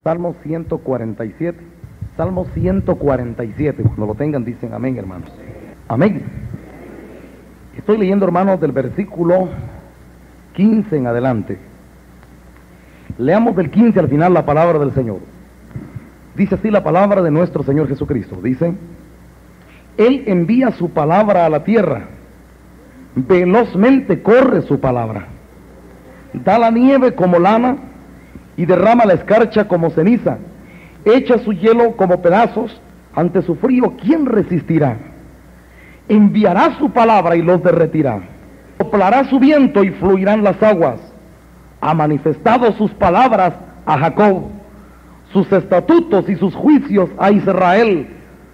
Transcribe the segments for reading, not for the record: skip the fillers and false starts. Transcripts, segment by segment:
Salmo 147. Salmo 147. Cuando lo tengan dicen amén, hermanos. Amén. Estoy leyendo, hermanos, del versículo 15 en adelante. Leamos del 15 al final la palabra del Señor. Dice así la palabra de nuestro Señor Jesucristo. Dice: Él envía su palabra a la tierra, velozmente corre su palabra. Da la nieve como lana y derrama la escarcha como ceniza. Echa su hielo como pedazos. Ante su frío, ¿quién resistirá? Enviará su palabra y los derretirá. Soplará su viento y fluirán las aguas. Ha manifestado sus palabras a Jacob, sus estatutos y sus juicios a Israel.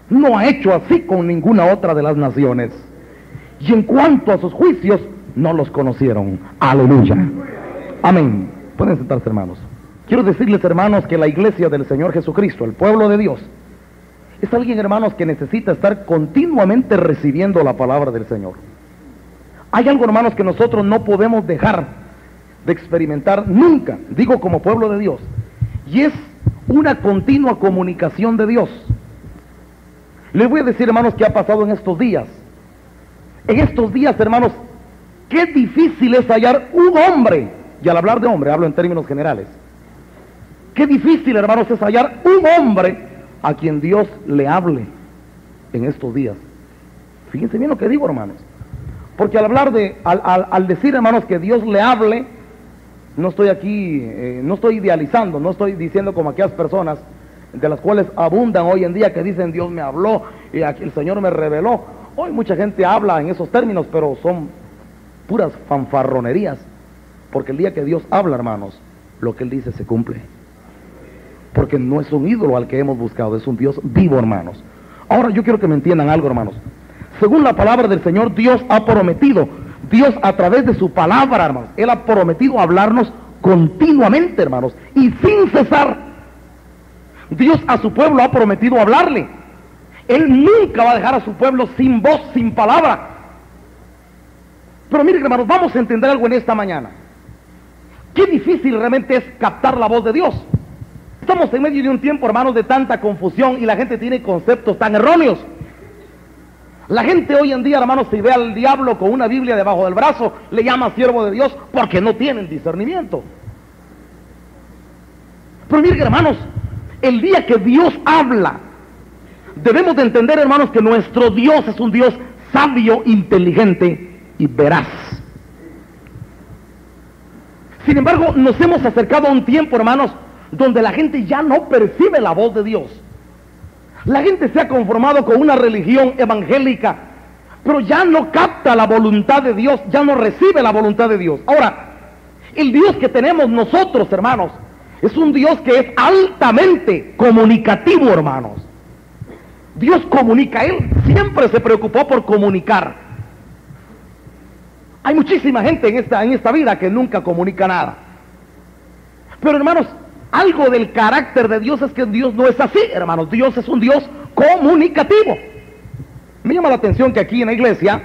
No ha hecho así con ninguna otra de las naciones. Y en cuanto a sus juicios, no los conocieron. Aleluya. Amén. Pueden sentarse, hermanos. Quiero decirles, hermanos, que la iglesia del Señor Jesucristo, el pueblo de Dios, es alguien, hermanos, que necesita estar continuamente recibiendo la palabra del Señor. Hay algo, hermanos, que nosotros no podemos dejar de experimentar nunca, digo como pueblo de Dios, y es una continua comunicación de Dios. Les voy a decir, hermanos, qué ha pasado en estos días. En estos días, hermanos, qué difícil es hallar un hombre, y al hablar de hombre hablo en términos generales. Qué difícil, hermanos, es hallar un hombre a quien Dios le hable en estos días. Fíjense bien lo que digo, hermanos, porque al hablar al decir, hermanos, que Dios le hable, no estoy aquí, no estoy idealizando, no estoy diciendo como aquellas personas de las cuales abundan hoy en día que dicen Dios me habló y aquí el Señor me reveló. Hoy mucha gente habla en esos términos, pero son puras fanfarronerías, porque el día que Dios habla, hermanos, lo que Él dice se cumple. Porque no es un ídolo al que hemos buscado, es un Dios vivo, hermanos. Ahora yo quiero que me entiendan algo, hermanos. Según la palabra del Señor, Dios ha prometido, Dios a través de su palabra, hermanos, Él ha prometido hablarnos continuamente, hermanos, y sin cesar. Dios a su pueblo ha prometido hablarle. Él nunca va a dejar a su pueblo sin voz, sin palabra. Pero miren, hermanos, vamos a entender algo en esta mañana. Qué difícil realmente es captar la voz de Dios. Estamos en medio de un tiempo, hermanos, de tanta confusión y la gente tiene conceptos tan erróneos. La gente hoy en día, hermanos, si ve al diablo con una Biblia debajo del brazo, le llama siervo de Dios porque no tienen discernimiento. Pero miren, hermanos, el día que Dios habla, debemos de entender, hermanos, que nuestro Dios es un Dios sabio, inteligente y veraz. Sin embargo, nos hemos acercado a un tiempo, hermanos, donde la gente ya no percibe la voz de Dios. La gente se ha conformado con una religión evangélica, pero ya no capta la voluntad de Dios, ya no recibe la voluntad de Dios. Ahora, el Dios que tenemos nosotros, hermanos, es un Dios que es altamente comunicativo, hermanos. Dios comunica, Él siempre se preocupó por comunicar. Hay muchísima gente en esta vida que nunca comunica nada. Pero, hermanos, algo del carácter de Dios es que Dios no es así, hermanos. Dios es un Dios comunicativo. Me llama la atención que aquí en la iglesia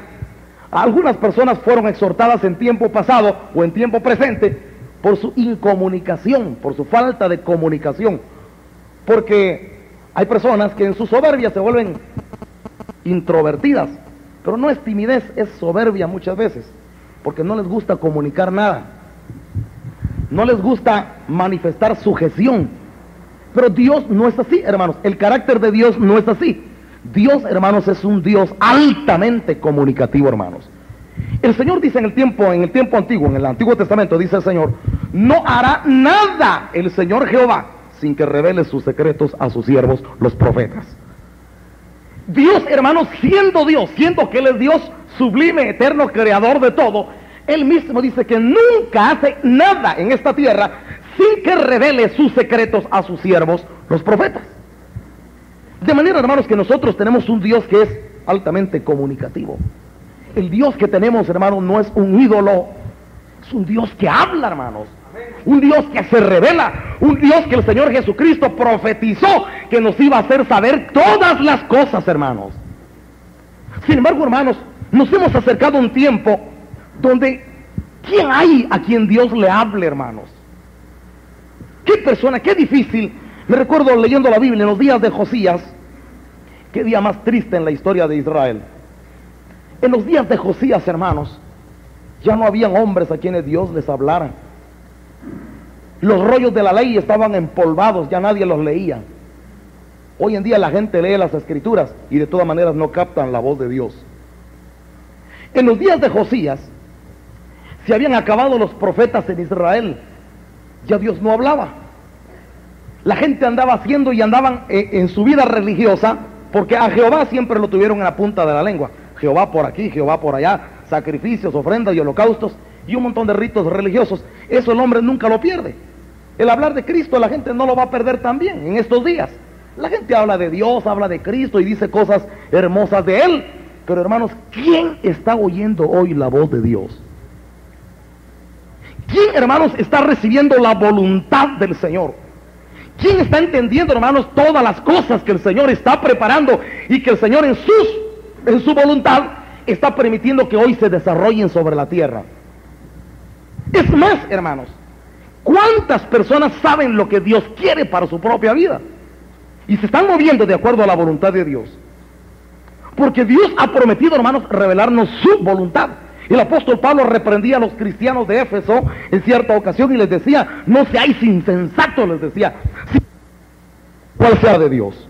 algunas personas fueron exhortadas en tiempo pasado o en tiempo presente por su incomunicación, por su falta de comunicación. Porque hay personas que en su soberbia se vuelven introvertidas, pero no es timidez, es soberbia muchas veces, porque no les gusta comunicar nada. No les gusta manifestar sujeción. Pero Dios no es así, hermanos. El carácter de Dios no es así. Dios, hermanos, es un Dios altamente comunicativo, hermanos. El Señor dice en el tiempo antiguo, en el Antiguo Testamento, dice el Señor: no hará nada el Señor Jehová sin que revele sus secretos a sus siervos, los profetas. Dios, hermanos, siendo Dios, siendo que Él es Dios sublime, eterno, creador de todo, Él mismo dice que nunca hace nada en esta tierra sin que revele sus secretos a sus siervos, los profetas. De manera, hermanos, que nosotros tenemos un Dios que es altamente comunicativo. El Dios que tenemos, hermanos, no es un ídolo, es un Dios que habla, hermanos. Un Dios que se revela, un Dios que el Señor Jesucristo profetizó que nos iba a hacer saber todas las cosas, hermanos. Sin embargo, hermanos, nos hemos acercado a un tiempo donde ¿quién hay a quien Dios le hable, hermanos? ¿Qué persona, qué difícil Me recuerdo leyendo la Biblia en los días de Josías. Qué día más triste en la historia de Israel. En los días de Josías, hermanos, ya no habían hombres a quienes Dios les hablara. Los rollos de la ley estaban empolvados, ya nadie los leía. Hoy en día la gente lee las escrituras y de todas maneras no captan la voz de Dios. En los días de Josías se habían acabado los profetas en Israel. Ya Dios no hablaba. La gente andaba haciendo y andaban en su vida religiosa, porque a Jehová siempre lo tuvieron en la punta de la lengua. Jehová por aquí, Jehová por allá, sacrificios, ofrendas y holocaustos y un montón de ritos religiosos. Eso el hombre nunca lo pierde. El hablar de Cristo la gente no lo va a perder también en estos días. La gente habla de Dios, habla de Cristo y dice cosas hermosas de Él. Pero hermanos, ¿quién está oyendo hoy la voz de Dios? ¿Quién, hermanos, está recibiendo la voluntad del Señor? ¿Quién está entendiendo, hermanos, todas las cosas que el Señor está preparando y que el Señor en su voluntad está permitiendo que hoy se desarrollen sobre la tierra? Es más, hermanos, ¿cuántas personas saben lo que Dios quiere para su propia vida? Y se están moviendo de acuerdo a la voluntad de Dios. Porque Dios ha prometido, hermanos, revelarnos su voluntad. El apóstol Pablo reprendía a los cristianos de Éfeso en cierta ocasión y les decía: no seáis insensatos, les decía, cuál sea de Dios.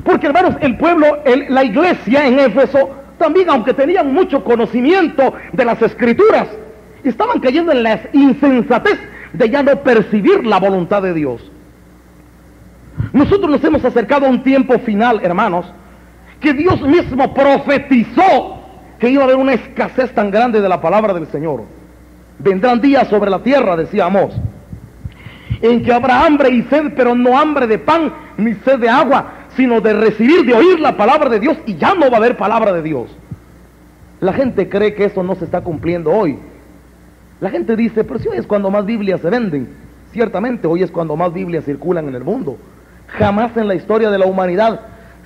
Porque, hermanos, el pueblo, la iglesia en Éfeso, también, aunque tenían mucho conocimiento de las escrituras, estaban cayendo en la insensatez de ya no percibir la voluntad de Dios. Nosotros nos hemos acercado a un tiempo final, hermanos, que Dios mismo profetizó que iba a haber una escasez tan grande de la palabra del Señor. Vendrán días sobre la tierra, decía Amós, en que habrá hambre y sed, pero no hambre de pan ni sed de agua, sino de recibir, de oír la palabra de Dios, y ya no va a haber palabra de Dios. La gente cree que eso no se está cumpliendo hoy. La gente dice: pero si hoy es cuando más Biblias se venden. Ciertamente hoy es cuando más Biblias circulan en el mundo. Jamás en la historia de la humanidad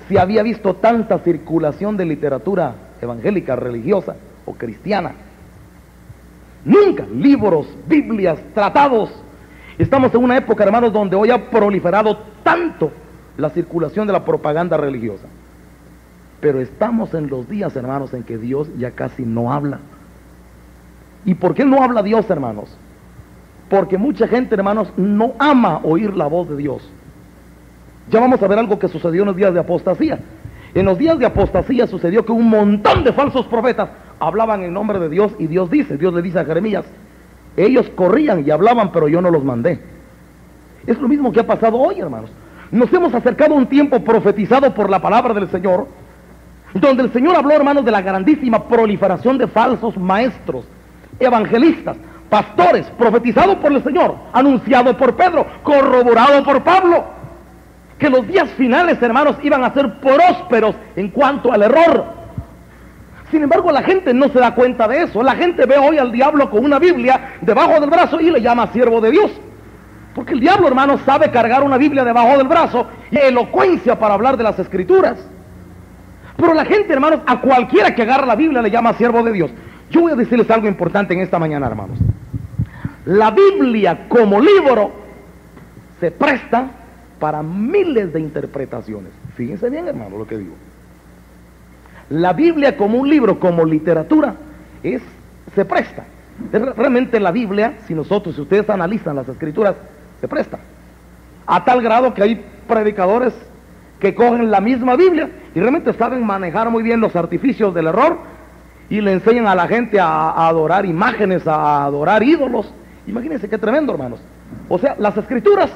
se había visto tanta circulación de literatura evangélica, religiosa o cristiana. Nunca. Libros, Biblias, tratados. Estamos en una época, hermanos, donde hoy ha proliferado tanto la circulación de la propaganda religiosa. Pero estamos en los días, hermanos, en que Dios ya casi no habla. ¿Y por qué no habla Dios, hermanos? Porque mucha gente, hermanos, no ama oír la voz de Dios. Ya vamos a ver algo que sucedió en los días de apostasía. En los días de apostasía sucedió que un montón de falsos profetas hablaban en nombre de Dios, y Dios le dice a Jeremías: ellos corrían y hablaban, pero yo no los mandé. Es lo mismo que ha pasado hoy, hermanos. Nos hemos acercado a un tiempo profetizado por la palabra del Señor, donde el Señor habló, hermanos, de la grandísima proliferación de falsos maestros, evangelistas, pastores, profetizado por el Señor, anunciado por Pedro, corroborado por Pablo, que los días finales, hermanos, iban a ser prósperos en cuanto al error. Sin embargo, la gente no se da cuenta de eso. La gente ve hoy al diablo con una Biblia debajo del brazo y le llama siervo de Dios. Porque el diablo, hermanos, sabe cargar una Biblia debajo del brazo y elocuencia para hablar de las escrituras. Pero la gente, hermanos, a cualquiera que agarra la Biblia le llama siervo de Dios. Yo voy a decirles algo importante en esta mañana, hermanos. La Biblia como libro se presta para miles de interpretaciones. Fíjense bien, hermano, lo que digo. La Biblia como un libro, como literatura, se presta. Realmente la Biblia, si ustedes analizan las escrituras, se presta. A tal grado que hay predicadores que cogen la misma Biblia y realmente saben manejar muy bien los artificios del error y le enseñan a la gente a adorar imágenes, a adorar ídolos. Imagínense qué tremendo, hermanos. O sea, las escrituras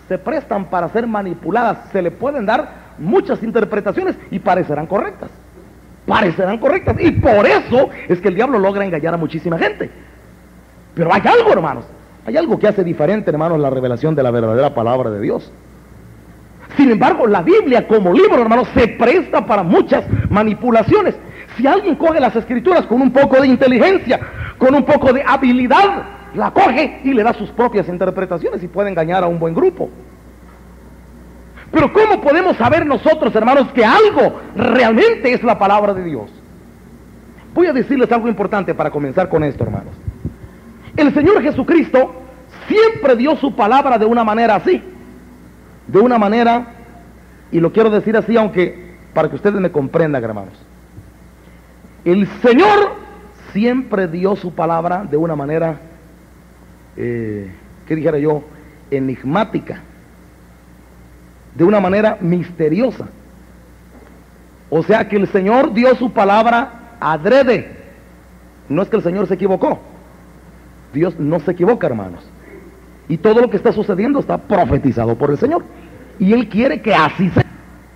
se prestan para ser manipuladas, se le pueden dar muchas interpretaciones y parecerán correctas. Y por eso es que el diablo logra engañar a muchísima gente. Pero hay algo, hermanos, hay algo que hace diferente, hermanos, la revelación de la verdadera palabra de Dios. Sin embargo, la Biblia como libro, hermanos, se presta para muchas manipulaciones. Si alguien coge las escrituras con un poco de inteligencia, con un poco de habilidad, la coge y le da sus propias interpretaciones y puede engañar a un buen grupo. Pero ¿cómo podemos saber nosotros, hermanos, que algo realmente es la palabra de Dios? Voy a decirles algo importante para comenzar con esto, hermanos. El Señor Jesucristo siempre dio su palabra de una manera así. de una manera, y lo quiero decir así, aunque para que ustedes me comprendan, hermanos. El Señor siempre dio su palabra de una manera, ¿qué dijera yo? Enigmática, de una manera misteriosa. O sea que el Señor dio su palabra adrede. No es que el Señor se equivocó. Dios no se equivoca, hermanos. Y todo lo que está sucediendo está profetizado por el Señor. Y Él quiere que así sea.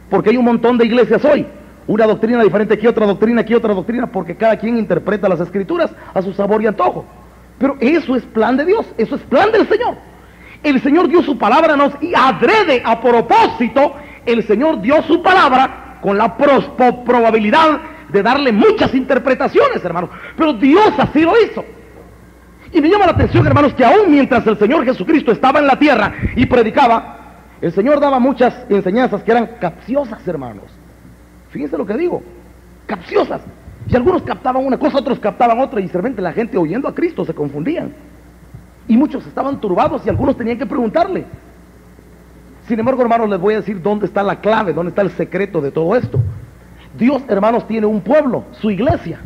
Porque hay un montón de iglesias hoy. Una doctrina diferente aquí, otra doctrina aquí, otra doctrina, porque cada quien interpreta las Escrituras a su sabor y antojo. Pero eso es plan de Dios, eso es plan del Señor. El Señor dio su palabra y adrede, a propósito, el Señor dio su palabra con la probabilidad de darle muchas interpretaciones, hermanos. Pero Dios así lo hizo. Y me llama la atención, hermanos, que aún mientras el Señor Jesucristo estaba en la tierra y predicaba, el Señor daba muchas enseñanzas que eran capciosas, hermanos. Fíjense lo que digo, capciosas. Y algunos captaban una cosa, otros captaban otra, y de repente la gente oyendo a Cristo se confundían. Y muchos estaban turbados y algunos tenían que preguntarle. Sin embargo, hermanos, les voy a decir dónde está la clave, dónde está el secreto de todo esto. Dios, hermanos, tiene un pueblo, su iglesia.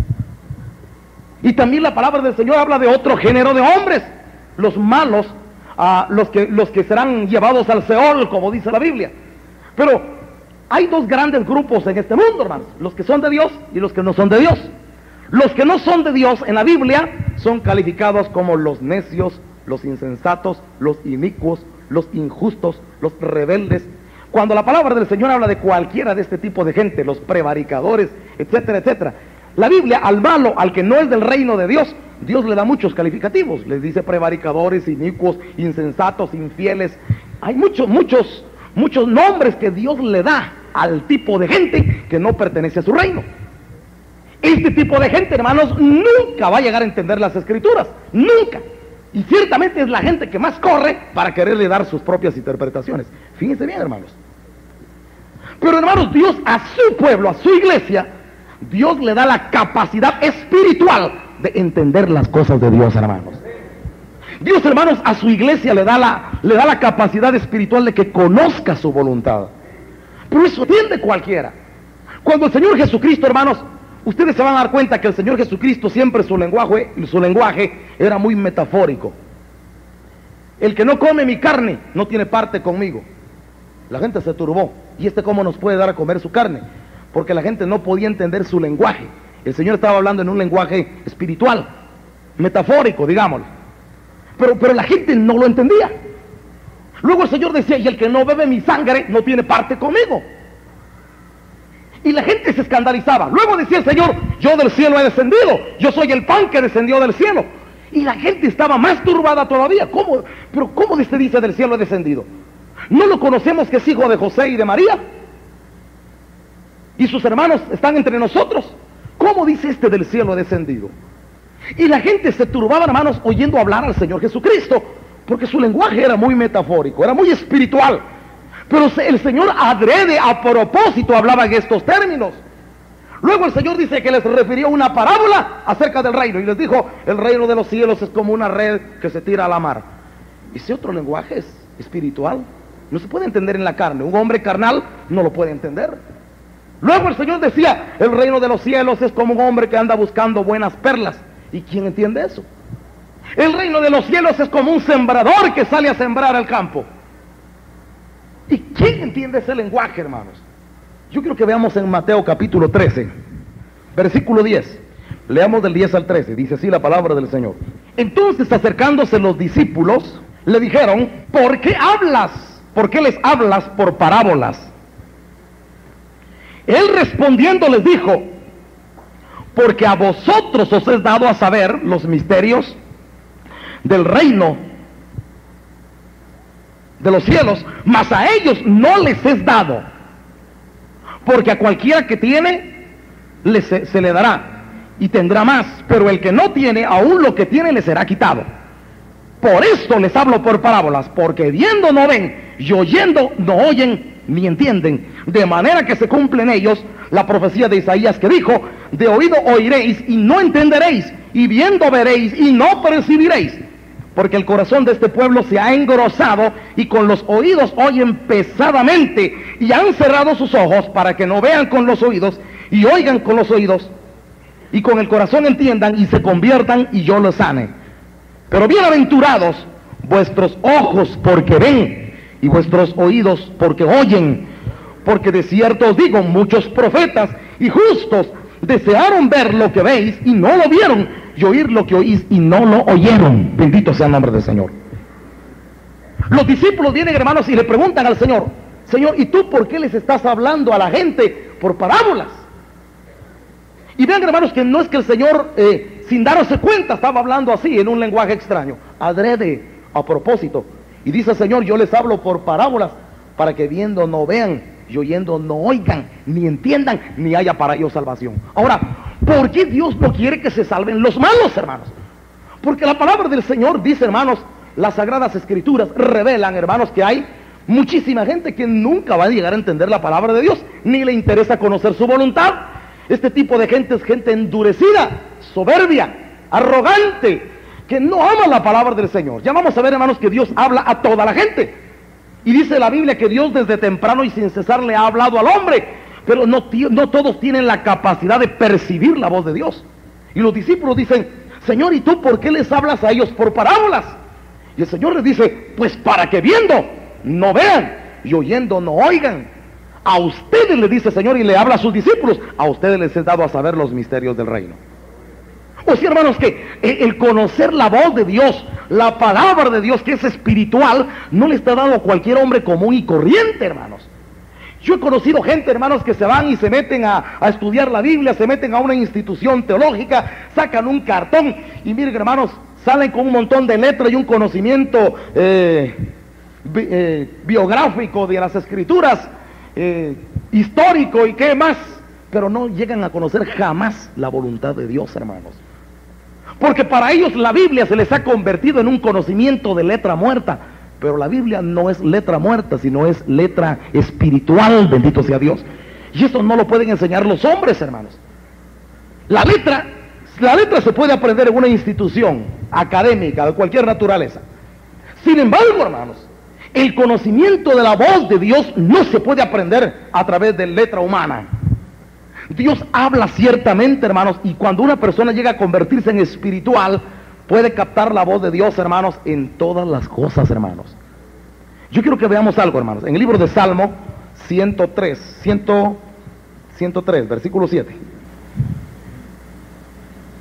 Y también la palabra del Señor habla de otro género de hombres, los malos, los que serán llevados al Seol, como dice la Biblia. Pero hay dos grandes grupos en este mundo, hermanos, los que son de Dios y los que no son de Dios. Los que no son de Dios en la Biblia son calificados como los necios, los insensatos, los inicuos, los injustos, los rebeldes. Cuando la palabra del Señor habla de cualquiera de este tipo de gente, los prevaricadores, etcétera, etcétera, la Biblia al malo, al que no es del reino de Dios, Dios le da muchos calificativos. Les dice prevaricadores, inicuos, insensatos, infieles. Hay muchos nombres que Dios le da al tipo de gente que no pertenece a su reino. Este tipo de gente, hermanos, nunca va a llegar a entender las Escrituras, nunca. Y ciertamente es la gente que más corre para quererle dar sus propias interpretaciones. Fíjense bien, hermanos. Pero, hermanos, Dios a su pueblo, a su iglesia, Dios le da la capacidad espiritual de entender las cosas de Dios, hermanos. Dios, hermanos, a su iglesia le da la capacidad espiritual de que conozca su voluntad. Pero eso entiende cualquiera. Cuando el Señor Jesucristo, hermanos, ustedes se van a dar cuenta que el Señor Jesucristo siempre su lenguaje era muy metafórico. El que no come mi carne no tiene parte conmigo. La gente se turbó. ¿Y cómo nos puede dar a comer su carne? Porque la gente no podía entender su lenguaje. El Señor estaba hablando en un lenguaje espiritual, metafórico, digámoslo. Pero la gente no lo entendía. Luego el Señor decía, y el que no bebe mi sangre no tiene parte conmigo. Y la gente se escandalizaba. Luego decía el Señor, yo del cielo he descendido, yo soy el pan que descendió del cielo. Y la gente estaba más turbada todavía. ¿Cómo? ¿Pero cómo se dice del cielo he descendido? ¿No lo conocemos que es hijo de José y de María? Y sus hermanos están entre nosotros. ¿Cómo dice del cielo he descendido? Y la gente se turbaba, hermanos, oyendo hablar al Señor Jesucristo, porque su lenguaje era muy metafórico, era muy espiritual. Pero el Señor adrede, a propósito, hablaba en estos términos. Luego el Señor dice que les refirió una parábola acerca del reino, y les dijo, el reino de los cielos es como una red que se tira a la mar. Ese otro lenguaje es espiritual, no se puede entender en la carne. Un hombre carnal no lo puede entender. Luego el Señor decía, el reino de los cielos es como un hombre que anda buscando buenas perlas. ¿Y quién entiende eso? El reino de los cielos es como un sembrador que sale a sembrar el campo. ¿Y quién entiende ese lenguaje, hermanos? Yo quiero que veamos en Mateo capítulo 13, versículo 10. Leamos del 10 al 13, dice así la palabra del Señor. Entonces, acercándose los discípulos, le dijeron, ¿por qué hablas? ¿Por qué les hablas por parábolas? Él respondiendo les dijo, porque a vosotros os es dado a saber los misterios del reino de los cielos, mas a ellos no les es dado, porque a cualquiera que tiene se le dará y tendrá más, pero el que no tiene, aún lo que tiene le será quitado. Por esto les hablo por parábolas, porque viendo no ven y oyendo no oyen ni entienden, de manera que se cumple en ellos la profecía de Isaías que dijo, de oído oiréis y no entenderéis, y viendo veréis y no percibiréis, porque el corazón de este pueblo se ha engrosado y con los oídos oyen pesadamente y han cerrado sus ojos para que no vean con los oídos y oigan con los oídos y con el corazón entiendan y se conviertan y yo los sane. Pero bienaventurados vuestros ojos porque ven y vuestros oídos porque oyen, porque de cierto os digo, muchos profetas y justos desearon ver lo que veis y no lo vieron, y oír lo que oís y no lo oyeron. Bendito sea el nombre del Señor. Los discípulos vienen, hermanos, y le preguntan al Señor: Señor, ¿y tú por qué les estás hablando a la gente por parábolas? Y vean, hermanos, que no es que el Señor sin darse cuenta estaba hablando así en un lenguaje extraño, adrede, a propósito, y dice el Señor: yo les hablo por parábolas para que viendo no vean y oyendo no oigan, ni entiendan, ni haya para ellos salvación. Ahora, ¿por qué Dios no quiere que se salven los malos, hermanos? Porque la palabra del Señor dice, hermanos, las Sagradas Escrituras revelan, hermanos, que hay muchísima gente que nunca va a llegar a entender la palabra de Dios, ni le interesa conocer su voluntad. Este tipo de gente es gente endurecida, soberbia, arrogante, que no ama la palabra del Señor. Ya vamos a ver, hermanos, que Dios habla a toda la gente. Y dice la Biblia que Dios desde temprano y sin cesar le ha hablado al hombre, pero no todos tienen la capacidad de percibir la voz de Dios. Y los discípulos dicen: Señor, ¿y tú por qué les hablas a ellos por parábolas? Y el Señor les dice: pues para que viendo no vean y oyendo no oigan. A ustedes, le dice el Señor, y le habla a sus discípulos, a ustedes les he dado a saber los misterios del reino. O sea, hermanos, que el conocer la voz de Dios, la palabra de Dios, que es espiritual, no le está dado a cualquier hombre común y corriente, hermanos. Yo he conocido gente, hermanos, que se van y se meten a estudiar la Biblia, se meten a una institución teológica, sacan un cartón y miren, hermanos, salen con un montón de letras y un conocimiento biográfico de las Escrituras, histórico y qué más, pero no llegan a conocer jamás la voluntad de Dios, hermanos. Porque para ellos la Biblia se les ha convertido en un conocimiento de letra muerta. Pero la Biblia no es letra muerta, sino es letra espiritual, bendito sea Dios. Y eso no lo pueden enseñar los hombres, hermanos. La letra se puede aprender en una institución académica de cualquier naturaleza. Sin embargo, hermanos, el conocimiento de la voz de Dios no se puede aprender a través de letra humana. Dios habla ciertamente, hermanos, y cuando una persona llega a convertirse en espiritual, puede captar la voz de Dios, hermanos, en todas las cosas, hermanos. Yo quiero que veamos algo, hermanos. En el libro de Salmo 103, versículo 7.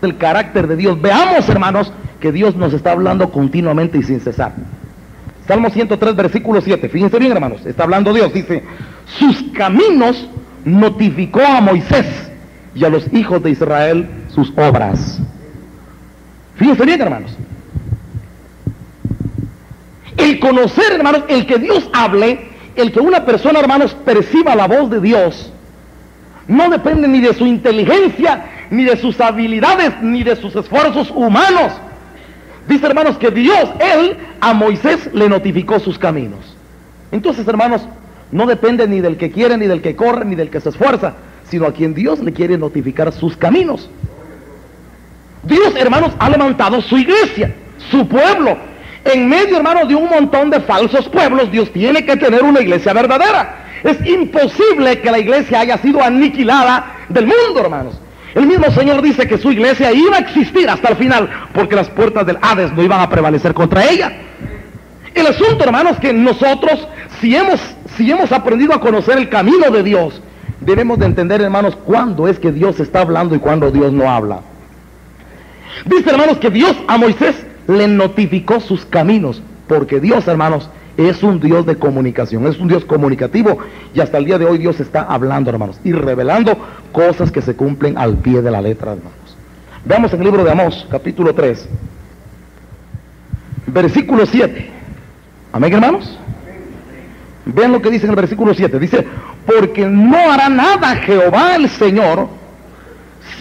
El carácter de Dios. Veamos, hermanos, que Dios nos está hablando continuamente y sin cesar. Salmo 103, versículo 7. Fíjense bien, hermanos. Está hablando Dios. Dice: sus caminos notificó a Moisés y a los hijos de Israel sus obras. Fíjense bien, hermanos. El conocer, hermanos, el que Dios hable, el que una persona, hermanos, perciba la voz de Dios, no depende ni de su inteligencia, ni de sus habilidades, ni de sus esfuerzos humanos. Dice, hermanos, que Dios, Él, a Moisés le notificó sus caminos. Entonces, hermanos, no depende ni del que quiere, ni del que corre, ni del que se esfuerza, sino a quien Dios le quiere notificar sus caminos. Dios, hermanos, ha levantado su iglesia, su pueblo. En medio, hermanos, de un montón de falsos pueblos, Dios tiene que tener una iglesia verdadera. Es imposible que la iglesia haya sido aniquilada del mundo, hermanos. El mismo Señor dice que su iglesia iba a existir hasta el final, porque las puertas del Hades no iban a prevalecer contra ella. El asunto, hermanos, que nosotros, si hemos aprendido a conocer el camino de Dios, debemos de entender, hermanos, cuándo es que Dios está hablando y cuándo Dios no habla. Dice, hermanos, que Dios a Moisés le notificó sus caminos, porque Dios, hermanos, es un Dios de comunicación, es un Dios comunicativo, y hasta el día de hoy Dios está hablando, hermanos, y revelando cosas que se cumplen al pie de la letra, hermanos. Veamos en el libro de Amós, capítulo 3, versículo 7. Amén, hermanos. Vean lo que dice en el versículo 7. Dice: porque no hará nada Jehová el Señor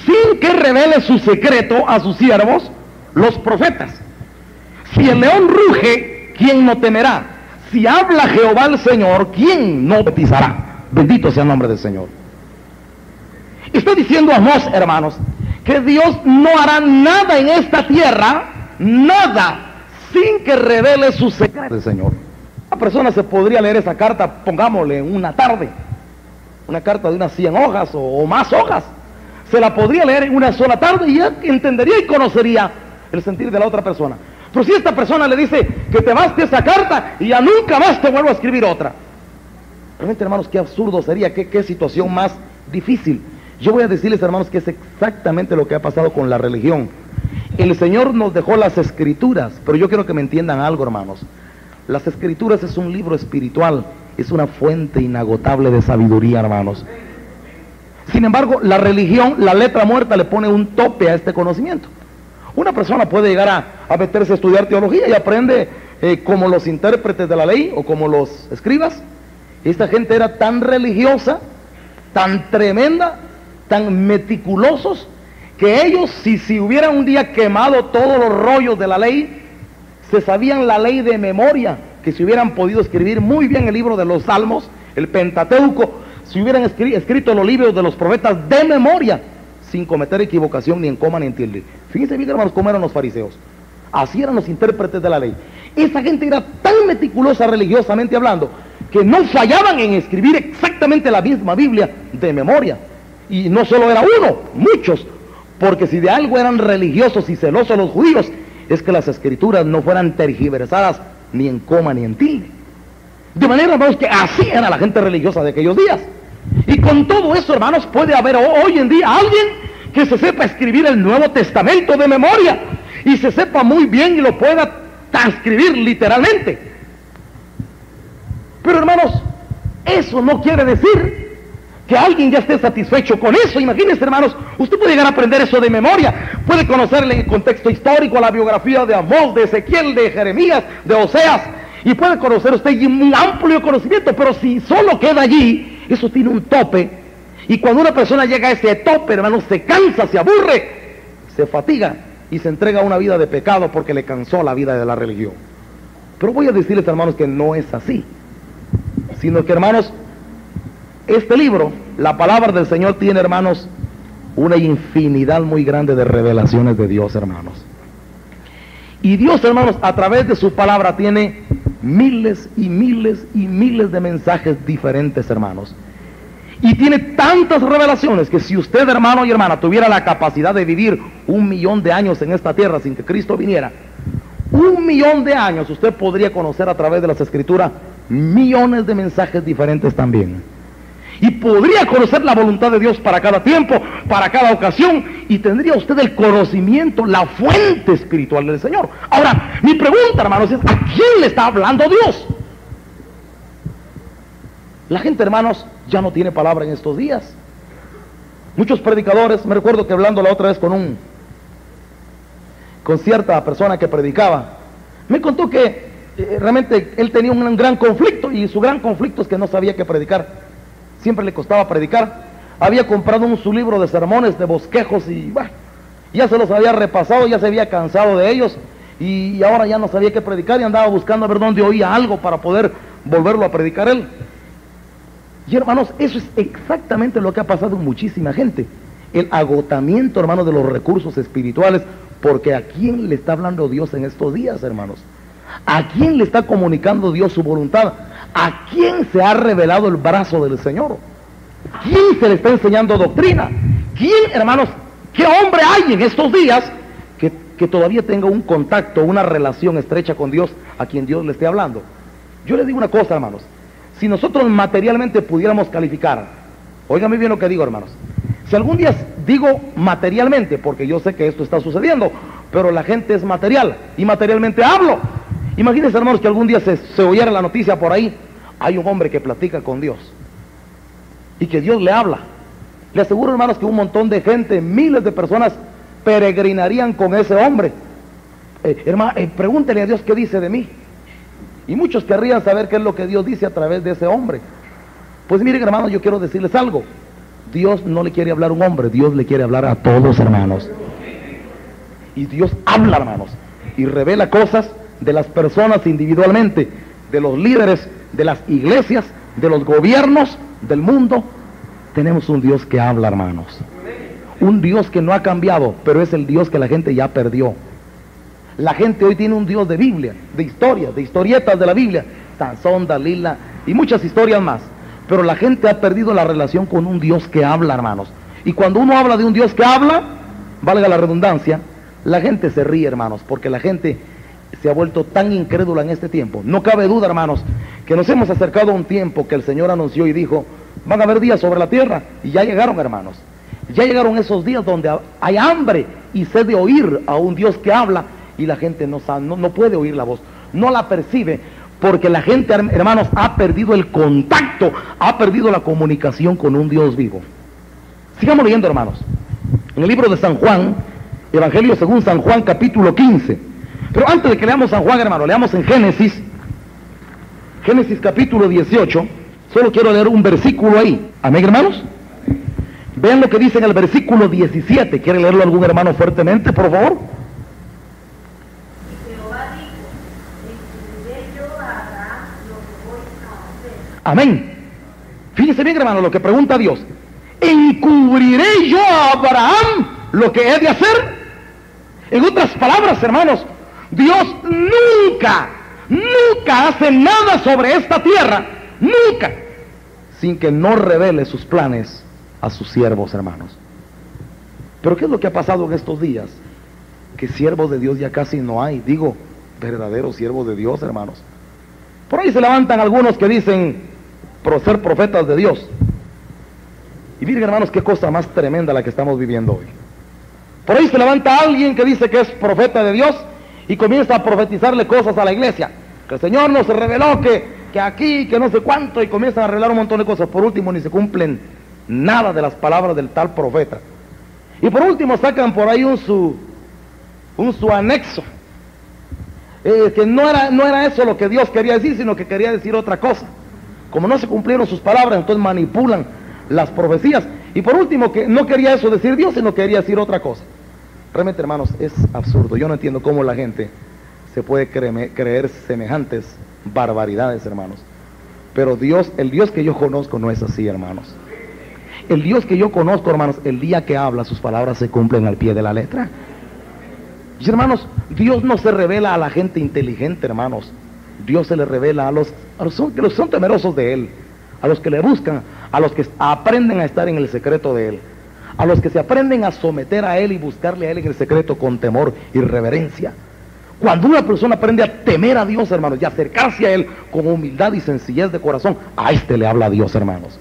sin que revele su secreto a sus siervos, los profetas. Si el león ruge, ¿quién no temerá? Si habla Jehová el Señor, ¿quién no profetizará? Bendito sea el nombre del Señor. Está diciendo Amós, hermanos, que Dios no hará nada en esta tierra, nada, sin que revele su secreto del Señor. Una persona se podría leer esa carta, pongámosle, en una tarde, una carta de unas 100 hojas o más hojas, se la podría leer en una sola tarde y ya entendería y conocería el sentir de la otra persona. Pero si esta persona le dice que te baste esa carta y ya nunca más te vuelvo a escribir otra, realmente, hermanos, qué absurdo sería, qué situación más difícil. Yo voy a decirles, hermanos, que es exactamente lo que ha pasado con la religión. El Señor nos dejó las Escrituras, pero yo quiero que me entiendan algo, hermanos. Las Escrituras es un libro espiritual, es una fuente inagotable de sabiduría, hermanos. Sin embargo, la religión, la letra muerta, le pone un tope a este conocimiento. Una persona puede llegar a meterse a estudiar teología y aprende como los intérpretes de la ley o como los escribas. Esta gente era tan religiosa, tan tremenda, tan meticulosos, que ellos, si hubieran un día quemado todos los rollos de la ley, se sabían la ley de memoria, que si hubieran podido escribir muy bien el libro de los Salmos, el Pentateuco, si hubieran escrito los libros de los profetas de memoria, sin cometer equivocación ni en coma ni en tilde. Fíjense bien, hermanos, cómo eran los fariseos. Así eran los intérpretes de la ley. Esa gente era tan meticulosa religiosamente hablando, que no fallaban en escribir exactamente la misma Biblia de memoria. Y no solo era uno, muchos, porque si de algo eran religiosos y celosos los judíos, es que las Escrituras no fueran tergiversadas ni en coma ni en tilde. De manera, hermanos, que así era la gente religiosa de aquellos días. Y con todo eso, hermanos, puede haber hoy en día alguien que se sepa escribir el Nuevo Testamento de memoria y se sepa muy bien y lo pueda transcribir literalmente. Pero, hermanos, eso no quiere decir que alguien ya esté satisfecho con eso. Imagínense, hermanos, usted puede llegar a aprender eso de memoria, puede conocerle en el contexto histórico, la biografía de Amós, de Ezequiel, de Jeremías, de Oseas, y puede conocer usted un amplio conocimiento, pero si solo queda allí, eso tiene un tope, y cuando una persona llega a ese tope, hermanos, se cansa, se aburre, se fatiga y se entrega a una vida de pecado porque le cansó la vida de la religión. Pero voy a decirles, hermanos, que no es así, sino que, hermanos, este libro, la palabra del Señor, tiene, hermanos, una infinidad muy grande de revelaciones de Dios, hermanos. Y Dios, hermanos, a través de su palabra tiene miles y miles y miles de mensajes diferentes, hermanos. Y tiene tantas revelaciones que si usted, hermano y hermana, tuviera la capacidad de vivir 1.000.000 de años en esta tierra sin que Cristo viniera, 1.000.000 de años usted podría conocer a través de las Escrituras millones de mensajes diferentes también. Y podría conocer la voluntad de Dios para cada tiempo, para cada ocasión, y tendría usted el conocimiento, la fuente espiritual del Señor. Ahora, mi pregunta, hermanos, es: ¿a quién le está hablando Dios? La gente, hermanos, ya no tiene palabra en estos días. Muchos predicadores, me recuerdo que hablando la otra vez con cierta persona que predicaba, me contó que realmente él tenía un gran conflicto, y su gran conflicto es que no sabía qué predicar. Siempre le costaba predicar. Había comprado su libro de sermones, de bosquejos, y bueno, ya se los había repasado, ya se había cansado de ellos, y ahora ya no sabía qué predicar, y andaba buscando a ver dónde oía algo para poder volverlo a predicar él. Y, hermanos, eso es exactamente lo que ha pasado en muchísima gente. El agotamiento, hermanos, de los recursos espirituales, porque ¿a quién le está hablando Dios en estos días, hermanos? ¿A quién le está comunicando Dios su voluntad? ¿A quién se ha revelado el brazo del Señor? ¿A quién se le está enseñando doctrina? ¿Quién, hermanos, qué hombre hay en estos días que todavía tenga un contacto, una relación estrecha con Dios, a quien Dios le esté hablando? Yo les digo una cosa, hermanos. Si nosotros materialmente pudiéramos calificar, óigame bien lo que digo, hermanos. Si algún día digo materialmente, porque yo sé que esto está sucediendo, pero la gente es material, y materialmente hablo. Imagínense, hermanos, que algún día se oyera la noticia por ahí: hay un hombre que platica con Dios, y que Dios le habla. Le aseguro, hermanos, que un montón de gente, miles de personas, peregrinarían con ese hombre. Pregúntele a Dios qué dice de mí. Y muchos querrían saber qué es lo que Dios dice a través de ese hombre. Pues miren, hermanos, yo quiero decirles algo. Dios no le quiere hablar a un hombre, Dios le quiere hablar a todos, hermanos. Y Dios habla, hermanos, y revela cosas de las personas individualmente, de los líderes, de las iglesias, de los gobiernos del mundo. Tenemos un Dios que habla, hermanos. Un Dios que no ha cambiado, pero es el Dios que la gente ya perdió. La gente hoy tiene un Dios de Biblia, de historias, de historietas de la Biblia, Sansón, Dalila y muchas historias más. Pero la gente ha perdido la relación con un Dios que habla, hermanos. Y cuando uno habla de un Dios que habla, valga la redundancia, la gente se ríe, hermanos, porque la gente se ha vuelto tan incrédula en este tiempo. No cabe duda, hermanos, que nos hemos acercado a un tiempo que el Señor anunció y dijo, van a haber días sobre la tierra, y ya llegaron, hermanos. Ya llegaron esos días donde hay hambre y sed de oír a un Dios que habla, y la gente no puede oír la voz, no la percibe, porque la gente, hermanos, ha perdido el contacto, ha perdido la comunicación con un Dios vivo. Sigamos leyendo, hermanos, en el libro de San Juan, Evangelio según San Juan, capítulo 15. Pero antes de que leamos San Juan, hermano, leamos en Génesis capítulo 18. Solo quiero leer un versículo ahí. Amén, hermanos. Vean lo que dice en el versículo 17. ¿Quiere leerlo algún hermano fuertemente, por favor? Amén. Fíjense bien, hermano, lo que pregunta Dios. ¿Encubriré yo a Abraham lo que he de hacer? En otras palabras, hermanos, Dios nunca hace nada sobre esta tierra, nunca, sin que no revele sus planes a sus siervos, hermanos. Pero ¿qué es lo que ha pasado en estos días? Que siervos de Dios ya casi no hay, digo, verdaderos siervos de Dios, hermanos. Por ahí se levantan algunos que dicen ser profetas de Dios. Y miren, hermanos, qué cosa más tremenda la que estamos viviendo hoy. Por ahí se levanta alguien que dice que es profeta de Dios y comienza a profetizarle cosas a la iglesia. Que el Señor nos reveló que aquí, que no sé cuánto, y comienzan a arreglar un montón de cosas. Por último, ni se cumplen nada de las palabras del tal profeta. Y por último sacan por ahí un su anexo. Que no era eso lo que Dios quería decir, sino que quería decir otra cosa. Como no se cumplieron sus palabras, entonces manipulan las profecías. Y por último, que no quería eso decir Dios, sino quería decir otra cosa. Realmente, hermanos, es absurdo. Yo no entiendo cómo la gente se puede creer semejantes barbaridades, hermanos. Pero Dios, el Dios que yo conozco no es así, hermanos. El Dios que yo conozco, hermanos, el día que habla, sus palabras se cumplen al pie de la letra. Y hermanos, Dios no se revela a la gente inteligente, hermanos. Dios se le revela a los que son temerosos de Él, a los que le buscan, a los que aprenden a estar en el secreto de Él, a los que se aprenden a someter a Él y buscarle a Él en el secreto con temor y reverencia. Cuando una persona aprende a temer a Dios, hermanos, y acercarse a Él con humildad y sencillez de corazón, a este le habla a Dios, hermanos,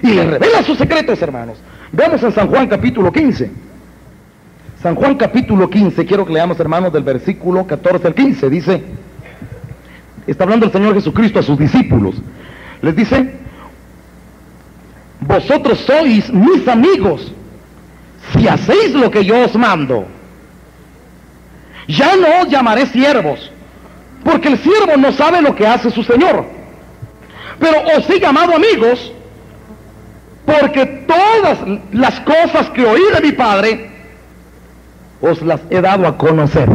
y le revela sus secretos, hermanos. Veamos en San Juan capítulo 15. San Juan capítulo 15, quiero que leamos, hermanos, del versículo 14 al 15. Dice, está hablando el Señor Jesucristo a sus discípulos. Les dice, vosotros sois mis amigos si hacéis lo que yo os mando. Ya no os llamaré siervos, porque el siervo no sabe lo que hace su Señor. Pero os he llamado amigos, porque todas las cosas que oí de mi Padre, os las he dado a conocer.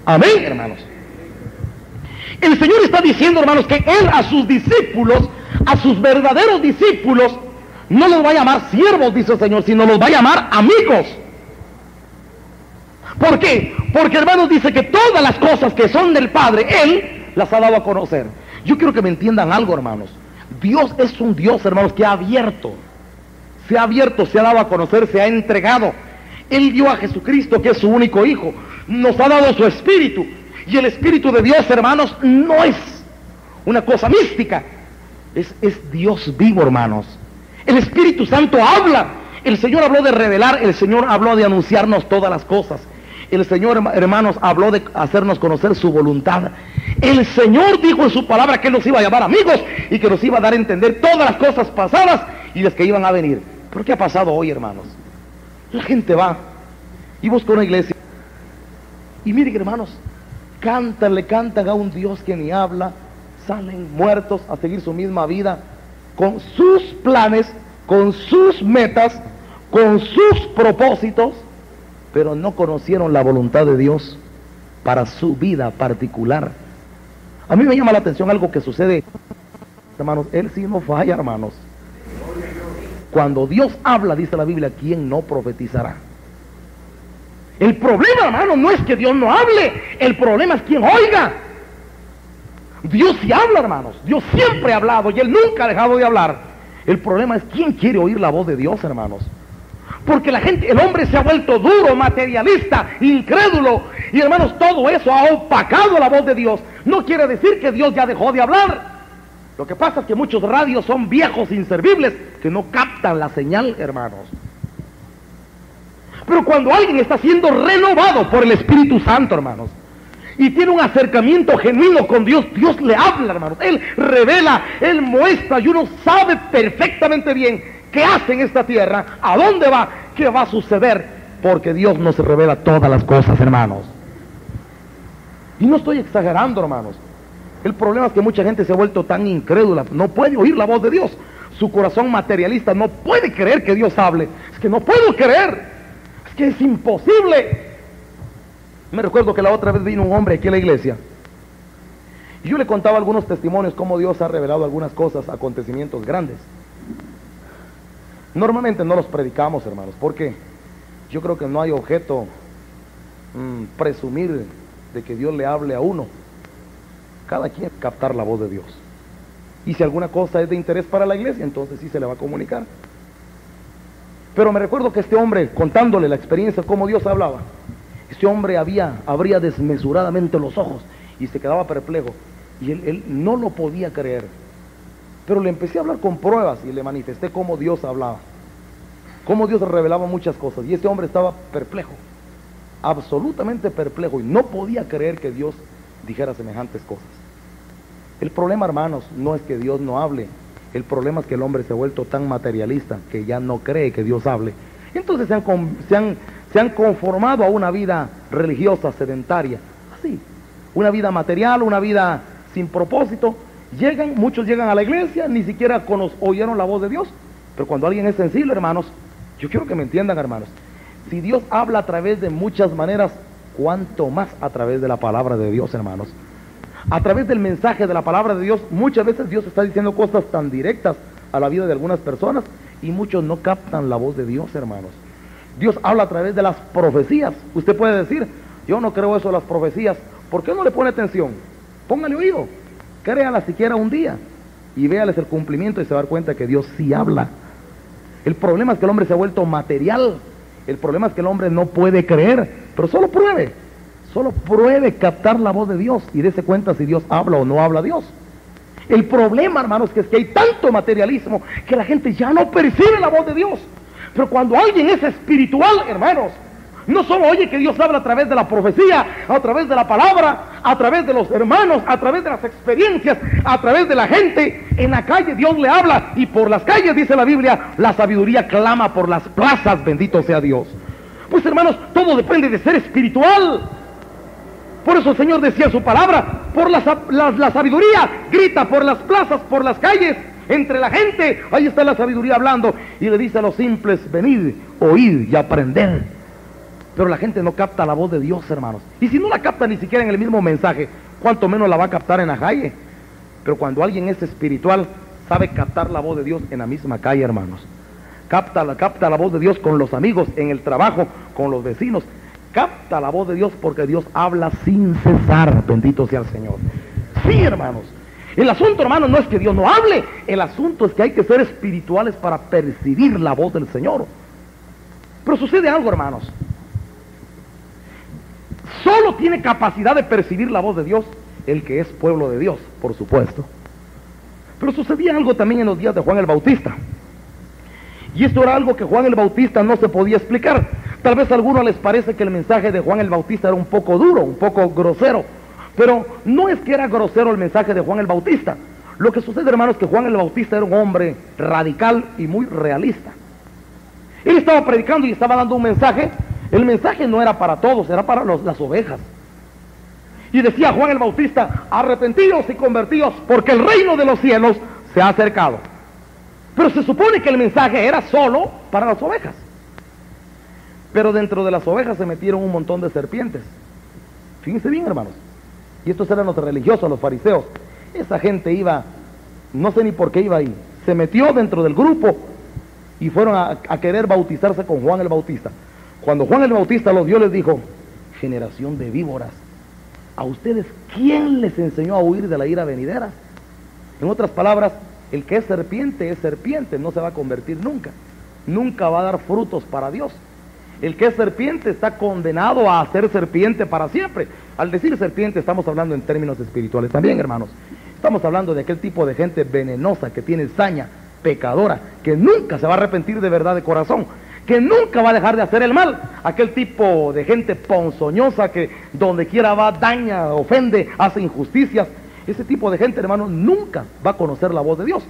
Amén, hermanos. El Señor está diciendo, hermanos, que Él a sus discípulos, a sus verdaderos discípulos, no los va a llamar siervos, dice el Señor, sino los va a llamar amigos. ¿Por qué? Porque, hermanos, dice que todas las cosas que son del Padre, Él las ha dado a conocer. Yo quiero que me entiendan algo, hermanos. Dios es un Dios, hermanos, que ha abierto, se ha dado a conocer, se ha entregado. Él dio a Jesucristo, que es su único Hijo, nos ha dado su Espíritu. Y el Espíritu de Dios, hermanos, no es una cosa mística, es Dios vivo, hermanos. El Espíritu Santo habla. El Señor habló de revelar, el Señor habló de anunciarnos todas las cosas. El Señor, hermanos, habló de hacernos conocer su voluntad. El Señor dijo en su palabra que Él nos iba a llamar amigos y que nos iba a dar a entender todas las cosas pasadas y las que iban a venir. ¿Pero qué ha pasado hoy, hermanos? La gente va y busca una iglesia. Y miren, hermanos, le cantan a un Dios que ni habla, salen muertos a seguir su misma vida, con sus planes, con sus metas, con sus propósitos, pero no conocieron la voluntad de Dios para su vida particular. A mí me llama la atención algo que sucede, hermanos. Él sí no falla, hermanos. Cuando Dios habla, dice la Biblia, ¿quién no profetizará? El problema, hermano, no es que Dios no hable, el problema es quien oiga. Dios sí habla, hermanos, Dios siempre ha hablado y Él nunca ha dejado de hablar. El problema es quién quiere oír la voz de Dios, hermanos. Porque la gente, el hombre se ha vuelto duro, materialista, incrédulo, y hermanos, todo eso ha opacado la voz de Dios. No quiere decir que Dios ya dejó de hablar. Lo que pasa es que muchos radios son viejos, inservibles, que no captan la señal, hermanos. Pero cuando alguien está siendo renovado por el Espíritu Santo, hermanos, y tiene un acercamiento genuino con Dios, Dios le habla, hermanos, Él revela, Él muestra, y uno sabe perfectamente bien qué hace en esta tierra, a dónde va, qué va a suceder, porque Dios nos revela todas las cosas, hermanos. Y no estoy exagerando, hermanos. El problema es que mucha gente se ha vuelto tan incrédula, no puede oír la voz de Dios. Su corazón materialista no puede creer que Dios hable. Es que no puedo creer, es que es imposible. Me recuerdo que la otra vez vino un hombre aquí a la iglesia y yo le contaba algunos testimonios cómo Dios ha revelado algunas cosas, acontecimientos grandes. Normalmente no los predicamos, hermanos, porque yo creo que no hay objeto presumir de que Dios le hable a uno. Cada quien captar la voz de Dios. Y si alguna cosa es de interés para la iglesia, entonces sí se le va a comunicar. Pero me recuerdo que este hombre, contándole la experiencia, cómo Dios hablaba, este hombre abría desmesuradamente los ojos y se quedaba perplejo. Y él no lo podía creer. Pero le empecé a hablar con pruebas y le manifesté cómo Dios hablaba, cómo Dios revelaba muchas cosas. Y este hombre estaba perplejo, absolutamente perplejo, y no podía creer que Dios dijera semejantes cosas. El problema, hermanos, no es que Dios no hable. El problema es que el hombre se ha vuelto tan materialista que ya no cree que Dios hable. Entonces se han conformado a una vida religiosa sedentaria, así, una vida material, una vida sin propósito. Muchos llegan a la iglesia, ni siquiera oyeron la voz de Dios. Pero cuando alguien es sensible, hermanos, yo quiero que me entiendan, hermanos, si Dios habla a través de muchas maneras, cuánto más a través de la palabra de Dios, hermanos. A través del mensaje de la palabra de Dios, muchas veces Dios está diciendo cosas tan directas a la vida de algunas personas y muchos no captan la voz de Dios, hermanos. Dios habla a través de las profecías. Usted puede decir, yo no creo eso de las profecías. ¿Por qué no le pone atención? Póngale oído, créala siquiera un día y véales el cumplimiento y se va a dar cuenta que Dios sí habla. El problema es que el hombre se ha vuelto material. El problema es que el hombre no puede creer, pero solo pruebe captar la voz de Dios y dése cuenta si Dios habla o no habla Dios. El problema, hermanos, es que hay tanto materialismo que la gente ya no percibe la voz de Dios. Pero cuando alguien es espiritual, hermanos, no solo oye que Dios habla a través de la profecía, a través de la palabra, a través de los hermanos, a través de las experiencias, a través de la gente. En la calle Dios le habla, y por las calles, dice la Biblia, la sabiduría clama por las plazas, bendito sea Dios. Pues, hermanos, todo depende de ser espiritual. Por eso el Señor decía en su palabra, por la sabiduría grita por las plazas, por las calles, entre la gente. Ahí está la sabiduría hablando, y le dice a los simples, venid, oíd y aprended. Pero la gente no capta la voz de Dios, hermanos. Y si no la capta ni siquiera en el mismo mensaje, cuánto menos la va a captar en la calle. Pero cuando alguien es espiritual, sabe captar la voz de Dios en la misma calle, hermanos. Capta la voz de Dios con los amigos, en el trabajo, con los vecinos. Capta la voz de Dios porque Dios habla sin cesar, bendito sea el Señor. Sí, hermanos. El asunto, hermanos, no es que Dios no hable. El asunto es que hay que ser espirituales para percibir la voz del Señor. Pero sucede algo, hermanos. Solo tiene capacidad de percibir la voz de Dios el que es pueblo de Dios, por supuesto. Pero sucedía algo también en los días de Juan el Bautista. Y esto era algo que Juan el Bautista no se podía explicar. Tal vez a algunos les parece que el mensaje de Juan el Bautista era un poco duro, un poco grosero. Pero no es que era grosero el mensaje de Juan el Bautista. Lo que sucede, hermanos, es que Juan el Bautista era un hombre radical y muy realista. Él estaba predicando y estaba dando un mensaje. El mensaje no era para todos, era para las ovejas. Y decía Juan el Bautista, arrepentidos y convertidos, porque el reino de los cielos se ha acercado. Pero se supone que el mensaje era solo para las ovejas. Pero dentro de las ovejas se metieron un montón de serpientes. Fíjense bien, hermanos. Y estos eran los religiosos, los fariseos. Esa gente iba, no sé ni por qué iba ahí, se metió dentro del grupo y fueron a querer bautizarse con Juan el Bautista. Cuando Juan el Bautista los vio, les dijo: generación de víboras, ¿a ustedes quién les enseñó a huir de la ira venidera? En otras palabras, el que es serpiente, no se va a convertir nunca. Nunca va a dar frutos para Dios. El que es serpiente está condenado a ser serpiente para siempre. Al decir serpiente estamos hablando en términos espirituales también, hermanos. Estamos hablando de aquel tipo de gente venenosa, que tiene saña, pecadora, que nunca se va a arrepentir de verdad de corazón, que nunca va a dejar de hacer el mal. Aquel tipo de gente ponzoñosa que donde quiera va, daña, ofende, hace injusticias. Ese tipo de gente, hermano, nunca va a conocer la voz de Dios.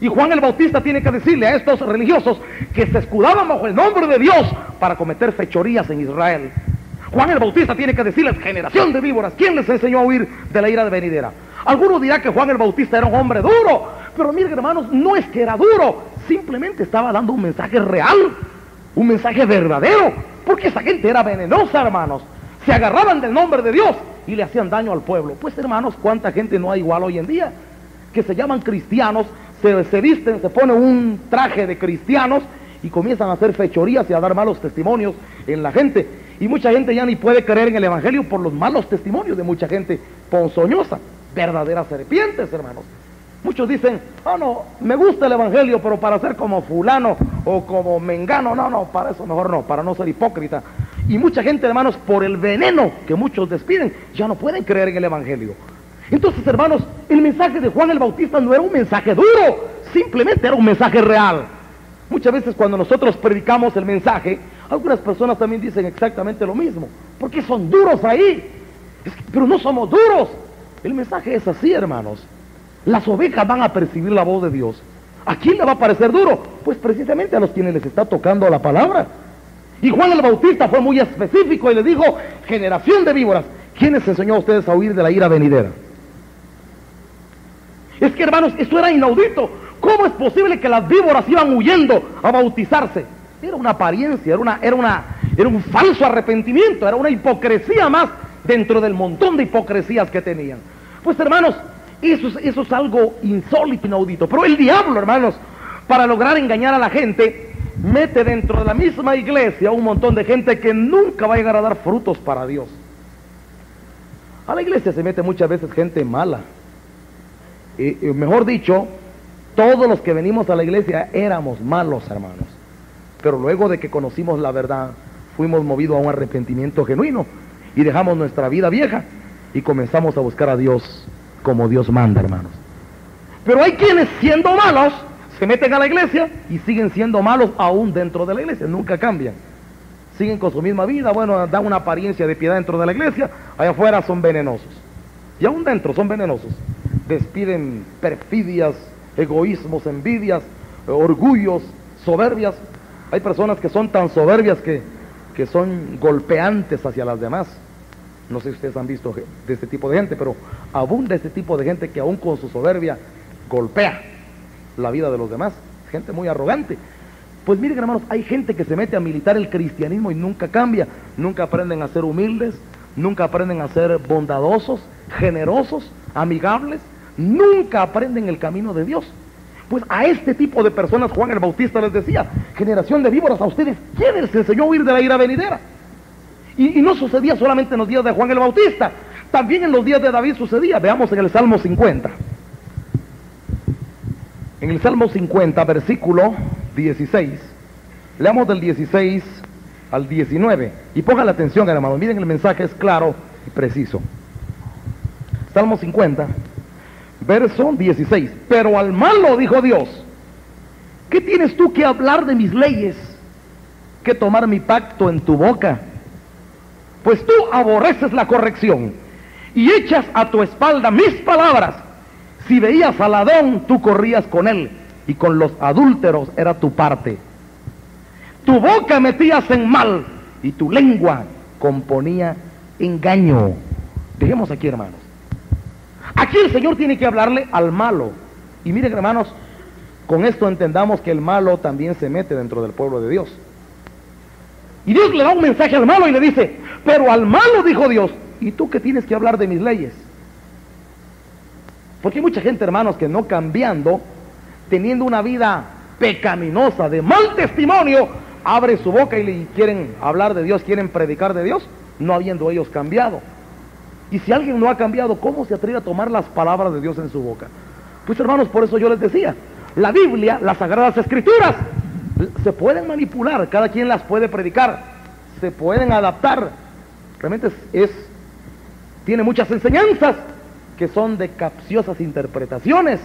Y Juan el Bautista tiene que decirle a estos religiosos que se escudaban bajo el nombre de Dios para cometer fechorías en Israel. Juan el Bautista tiene que decirles: generación de víboras, ¿quién les enseñó a huir de la ira venidera? Alguno dirá que Juan el Bautista era un hombre duro, pero miren, hermanos, no es que era duro, simplemente estaba dando un mensaje real, un mensaje verdadero, porque esa gente era venenosa, hermanos. Se agarraban del nombre de Dios y le hacían daño al pueblo. Pues, hermanos, cuánta gente no hay igual hoy en día, que se llaman cristianos, se visten, se ponen un traje de cristianos y comienzan a hacer fechorías y a dar malos testimonios en la gente. Y mucha gente ya ni puede creer en el evangelio por los malos testimonios de mucha gente ponzoñosa, verdaderas serpientes, hermanos. Muchos dicen: oh, no, me gusta el evangelio, pero para ser como fulano o como mengano, no, para eso mejor no, para no ser hipócrita. Y mucha gente, hermanos, por el veneno que muchos despiden, ya no pueden creer en el evangelio. Entonces, hermanos, el mensaje de Juan el Bautista no era un mensaje duro, simplemente era un mensaje real. Muchas veces cuando nosotros predicamos el mensaje, algunas personas también dicen exactamente lo mismo. ¿Por qué son duros ahí? Pero no somos duros. El mensaje es así, hermanos. Las ovejas van a percibir la voz de Dios. ¿A quién le va a parecer duro? Pues precisamente a los quienes les está tocando la palabra. Y Juan el Bautista fue muy específico y le dijo: generación de víboras, ¿quién les enseñó a ustedes a huir de la ira venidera? Es que, hermanos, esto era inaudito. ¿Cómo es posible que las víboras iban huyendo a bautizarse? Era una apariencia, era un falso arrepentimiento, era una hipocresía más dentro del montón de hipocresías que tenían. Pues, hermanos, eso es algo insólito, inaudito. Pero el diablo, hermanos, para lograr engañar a la gente, mete dentro de la misma iglesia un montón de gente que nunca va a llegar a dar frutos para Dios. A la iglesia se mete muchas veces gente mala. Mejor dicho, todos los que venimos a la iglesia éramos malos, hermanos. Pero luego de que conocimos la verdad, fuimos movidos a un arrepentimiento genuino y dejamos nuestra vida vieja y comenzamos a buscar a Dios como Dios manda, hermanos. Pero hay quienes, siendo malos, se meten a la iglesia y siguen siendo malos aún dentro de la iglesia, nunca cambian. Siguen con su misma vida, bueno, dan una apariencia de piedad dentro de la iglesia, allá afuera son venenosos. Y aún dentro son venenosos. Despiden perfidias, egoísmos, envidias, orgullos, soberbias. Hay personas que son tan soberbias que son golpeantes hacia las demás. No sé si ustedes han visto de este tipo de gente, pero abunda este tipo de gente que aún con su soberbia golpea la vida de los demás. Gente muy arrogante. Pues miren, hermanos, hay gente que se mete a militar el cristianismo y nunca cambia. Nunca aprenden a ser humildes, nunca aprenden a ser bondadosos, generosos, amigables. Nunca aprenden el camino de Dios. Pues a este tipo de personas Juan el Bautista les decía: generación de víboras, a ustedes ¿quién les enseñó a huir de la ira venidera? Y no sucedía solamente en los días de Juan el Bautista, también en los días de David sucedía. Veamos en el Salmo 50. En el Salmo 50, versículo 16. Leamos del 16 al 19. Y pongan la atención, hermanos. Miren, el mensaje es claro y preciso. Salmo 50, verso 16. Pero al malo dijo Dios: ¿qué tienes tú que hablar de mis leyes, que tomar mi pacto en tu boca? Pues tú aborreces la corrección y echas a tu espalda mis palabras. Si veías al ladrón, tú corrías con él, y con los adúlteros era tu parte. Tu boca metías en mal, y tu lengua componía engaño. Dejemos aquí, hermanos. Aquí el Señor tiene que hablarle al malo. Y miren, hermanos, con esto entendamos que el malo también se mete dentro del pueblo de Dios. Y Dios le da un mensaje al malo y le dice: pero al malo dijo Dios: ¿y tú qué tienes que hablar de mis leyes? Porque hay mucha gente, hermanos, que no cambiando, teniendo una vida pecaminosa, de mal testimonio, abre su boca y le quieren hablar de Dios, quieren predicar de Dios, no habiendo ellos cambiado. Y si alguien no ha cambiado, ¿cómo se atreve a tomar las palabras de Dios en su boca? Pues hermanos, por eso yo les decía, la Biblia, las Sagradas Escrituras, se pueden manipular, cada quien las puede predicar, se pueden adaptar. Realmente tiene muchas enseñanzas que son de capciosas interpretaciones.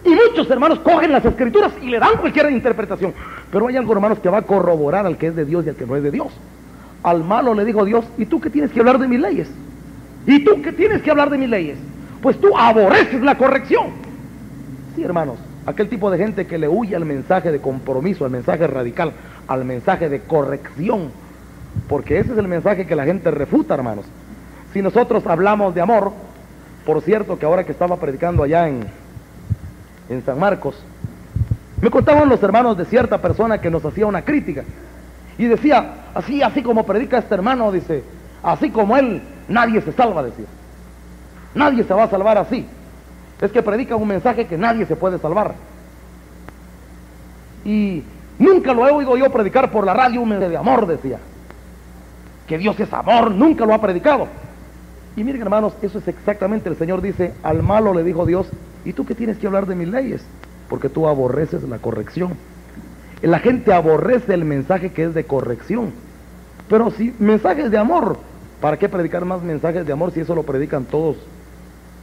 Y muchos hermanos cogen las Escrituras y le dan cualquier interpretación. Pero hay algo, hermanos, que va a corroborar al que es de Dios y al que no es de Dios. Al malo le dijo Dios: ¿y tú qué tienes que hablar de mis leyes? ¿Y tú qué tienes que hablar de mis leyes? Pues tú aborreces la corrección. Sí, hermanos, aquel tipo de gente que le huye al mensaje de compromiso, al mensaje radical, al mensaje de corrección, porque ese es el mensaje que la gente refuta, hermanos. Si nosotros hablamos de amor, por cierto que ahora que estaba predicando allá en San Marcos, me contaban los hermanos de cierta persona que nos hacía una crítica y decía, así como predica este hermano, dice, así como él, nadie se salva, decía. Nadie se va a salvar así. Es que predica un mensaje que nadie se puede salvar. Y nunca lo he oído yo predicar por la radio un mensaje de amor, decía. Que Dios es amor, nunca lo ha predicado. Y miren, hermanos, eso es exactamente, el Señor dice, al malo le dijo Dios: ¿y tú qué tienes que hablar de mis leyes? Porque tú aborreces la corrección. La gente aborrece el mensaje que es de corrección. Pero si mensajes de amor, ¿para qué predicar más mensajes de amor si eso lo predican todos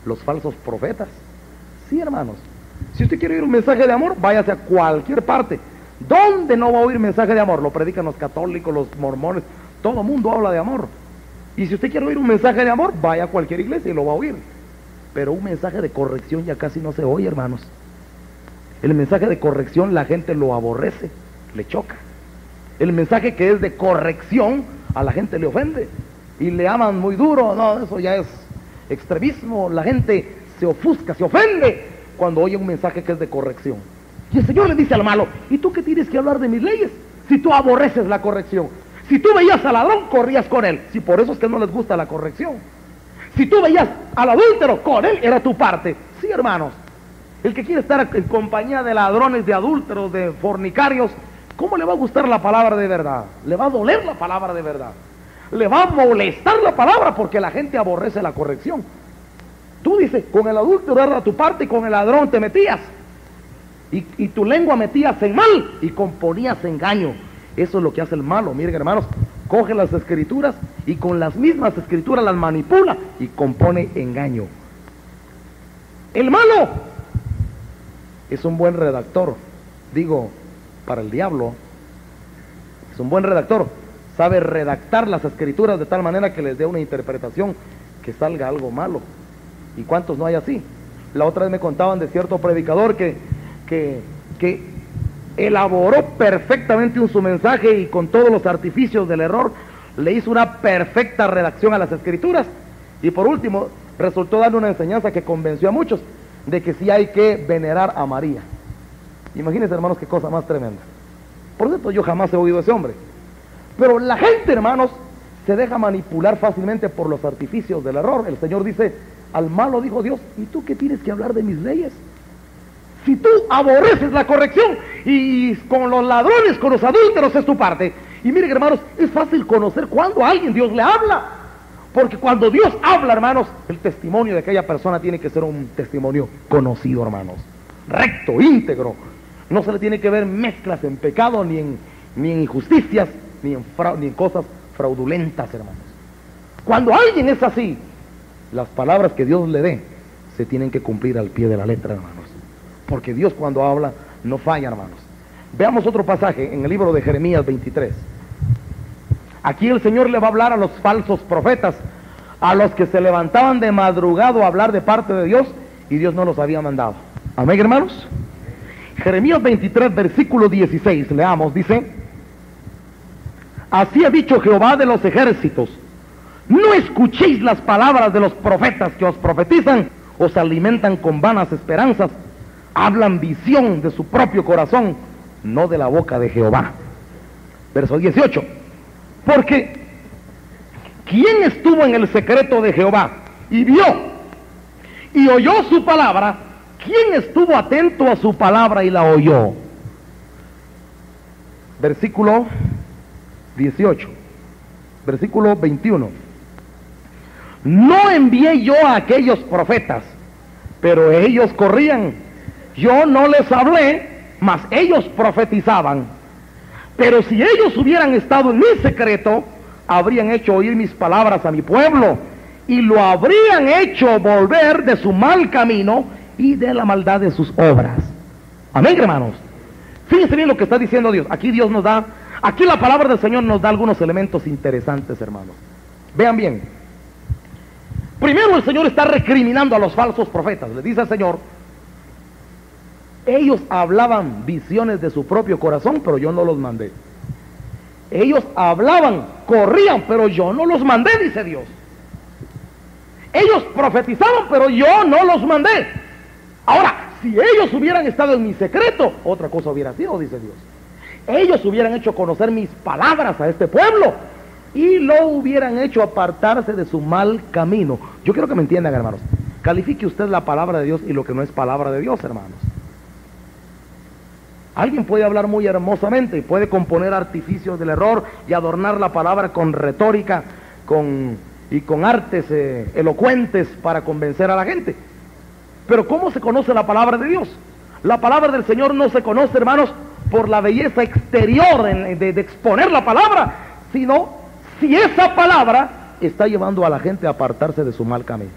los falsos profetas? Sí, hermanos, si usted quiere oír un mensaje de amor, váyase a cualquier parte. ¿Dónde no va a oír mensaje de amor? Lo predican los católicos, los mormones, todo el mundo habla de amor. Y si usted quiere oír un mensaje de amor, vaya a cualquier iglesia y lo va a oír. Pero un mensaje de corrección ya casi no se oye, hermanos. El mensaje de corrección la gente lo aborrece, le choca. El mensaje que es de corrección a la gente le ofende y le aman muy duro. No, eso ya es extremismo. La gente se ofusca, se ofende cuando oye un mensaje que es de corrección. Y el Señor le dice al malo: ¿y tú qué tienes que hablar de mis leyes si tú aborreces la corrección? Si tú veías al ladrón, corrías con él. Si por eso es que no les gusta la corrección. Si tú veías al adúltero, con él era tu parte. Sí, hermanos, el que quiere estar en compañía de ladrones, de adúlteros, de fornicarios, ¿cómo le va a gustar la palabra de verdad? Le va a doler la palabra de verdad. Le va a molestar la palabra, porque la gente aborrece la corrección. Tú dices, con el adúltero era tu parte y con el ladrón te metías. Y tu lengua metías en mal y componías engaño. Eso es lo que hace el malo. Miren, hermanos, coge las escrituras y con las mismas escrituras las manipula y compone engaño. El malo es un buen redactor, digo, para el diablo. Es un buen redactor, sabe redactar las escrituras de tal manera que les dé una interpretación que salga algo malo. ¿Y cuántos no hay así? La otra vez me contaban de cierto predicador que elaboró perfectamente su mensaje y con todos los artificios del error le hizo una perfecta redacción a las escrituras, y por último resultó dando una enseñanza que convenció a muchos de que sí hay que venerar a María. Imagínense, hermanos, qué cosa más tremenda. Por cierto, yo jamás he oído a ese hombre, pero la gente, hermanos, se deja manipular fácilmente por los artificios del error. El Señor dice, al malo dijo Dios: ¿y tú qué tienes que hablar de mis leyes? Si tú aborreces la corrección, y con los ladrones, con los adúlteros es tu parte. Y miren, hermanos, es fácil conocer cuando a alguien Dios le habla, porque cuando Dios habla, hermanos, el testimonio de aquella persona tiene que ser un testimonio conocido, hermanos, recto, íntegro. No se le tiene que ver mezclas en pecado, ni en injusticias, ni en cosas fraudulentas, hermanos. Cuando alguien es así, las palabras que Dios le dé se tienen que cumplir al pie de la letra, hermanos. Porque Dios, cuando habla, no falla, hermanos. Veamos otro pasaje en el libro de Jeremías 23. Aquí el Señor le va a hablar a los falsos profetas, a los que se levantaban de madrugada a hablar de parte de Dios y Dios no los había mandado. Amén, hermanos. Jeremías 23, versículo 16, leamos, dice: así ha dicho Jehová de los ejércitos: no escuchéis las palabras de los profetas que os profetizan, os alimentan con vanas esperanzas, hablan visión de su propio corazón, no de la boca de Jehová. Verso 18: porque ¿quién estuvo en el secreto de Jehová y vio y oyó su palabra? ¿Quién estuvo atento a su palabra y la oyó? versículo 18, versículo 21. No envié yo a aquellos profetas, pero ellos corrían. Yo no les hablé, mas ellos profetizaban. Pero si ellos hubieran estado en mi secreto, habrían hecho oír mis palabras a mi pueblo, y lo habrían hecho volver de su mal camino y de la maldad de sus obras. Amén, hermanos. Fíjense bien lo que está diciendo Dios. Aquí Dios nos da, aquí la palabra del Señor nos da algunos elementos interesantes, hermanos. Vean bien. Primero el Señor está recriminando a los falsos profetas. Le dice al Señor, ellos hablaban visiones de su propio corazón, pero yo no los mandé. Ellos hablaban, corrían, pero yo no los mandé, dice Dios. Ellos profetizaban, pero yo no los mandé. Ahora, si ellos hubieran estado en mi secreto, otra cosa hubiera sido, dice Dios. Ellos hubieran hecho conocer mis palabras a este pueblo y lo hubieran hecho apartarse de su mal camino. Yo quiero que me entiendan, hermanos. Califique usted la palabra de Dios y lo que no es palabra de Dios, hermanos. Alguien puede hablar muy hermosamente, puede componer artificios del error y adornar la palabra con retórica y con artes elocuentes para convencer a la gente. Pero ¿cómo se conoce la palabra de Dios? La palabra del Señor no se conoce, hermanos, por la belleza exterior de exponer la palabra, sino si esa palabra está llevando a la gente a apartarse de su mal camino.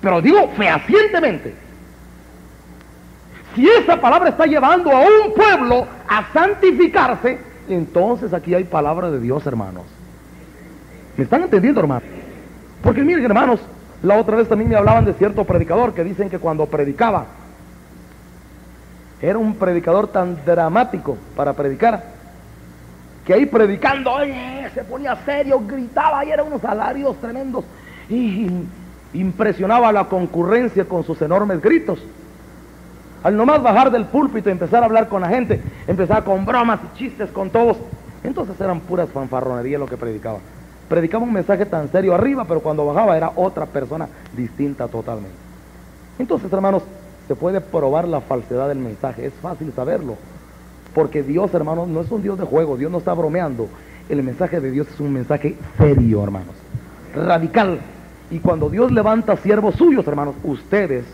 Pero digo fehacientemente, si esa palabra está llevando a un pueblo a santificarse, entonces aquí hay palabra de Dios, hermanos. ¿Me están entendiendo, hermanos? Porque miren, hermanos, la otra vez también me hablaban de cierto predicador que dicen que cuando predicaba, era un predicador tan dramático para predicar, que ahí predicando, oye, se ponía serio, gritaba y eran unos salarios tremendos y impresionaba a la concurrencia con sus enormes gritos. Al nomás bajar del púlpito y empezar a hablar con la gente, empezaba con bromas y chistes con todos, entonces eran puras fanfarronerías lo que predicaba. Predicaba un mensaje tan serio arriba, pero cuando bajaba era otra persona distinta totalmente. Entonces, hermanos, se puede probar la falsedad del mensaje, es fácil saberlo, porque Dios, hermanos, no es un Dios de juego, Dios no está bromeando. El mensaje de Dios es un mensaje serio, hermanos, radical. Y cuando Dios levanta siervos suyos, hermanos, ustedes,